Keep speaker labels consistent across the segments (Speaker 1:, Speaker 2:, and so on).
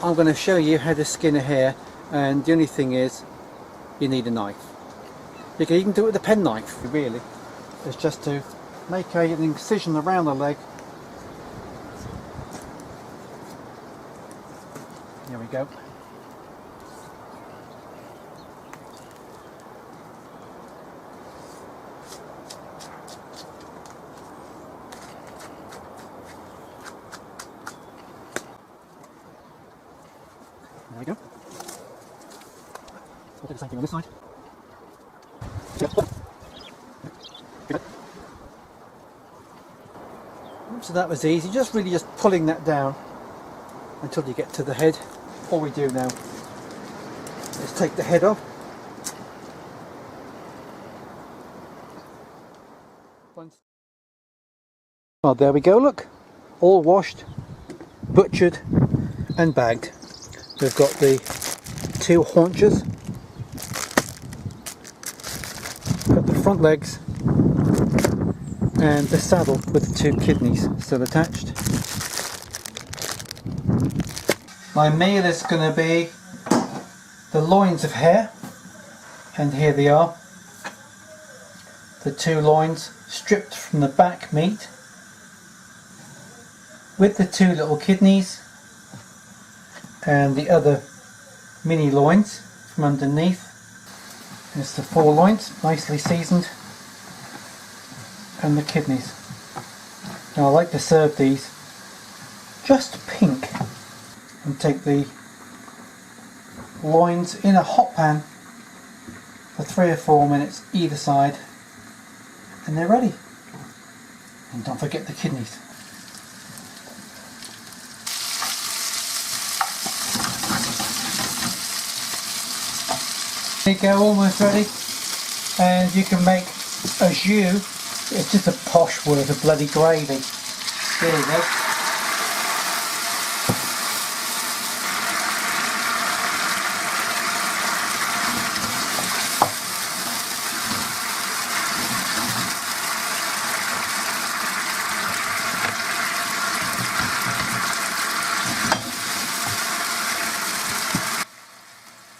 Speaker 1: I'm going to show you how to skin a hare, and the only thing is you need a knife. You can even do it with a penknife, really. It's just to make an incision around the leg. There we go. There we go. We'll do the same thing on this side. So that was easy, just pulling that down until you get to the head. All we do now is take the head off. Oh, there we go, look. All washed, butchered and bagged. We've got the 2 haunches, got the front legs and the saddle with the 2 kidneys still attached. My meal is going to be the loins of hare, and here they are, the 2 loins stripped from the back meat with the 2 little kidneys and the other mini loins from underneath. There's the 4 loins, nicely seasoned, and the kidneys. Now I like to serve these just pink, and take the loins in a hot pan for 3 or 4 minutes either side, and they're ready. And don't forget the kidneys. There you go, almost ready. And you can make a jus. It's just a posh word for bloody gravy. There you go.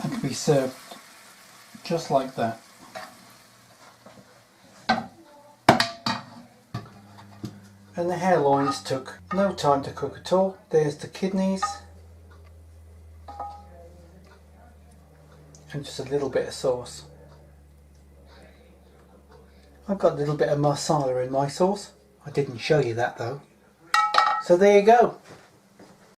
Speaker 1: And can be served just like that. And the hare loins took no time to cook at all. There's the kidneys and just a little bit of sauce. I've got a little bit of marsala in my sauce. I didn't show you that though. So there you go.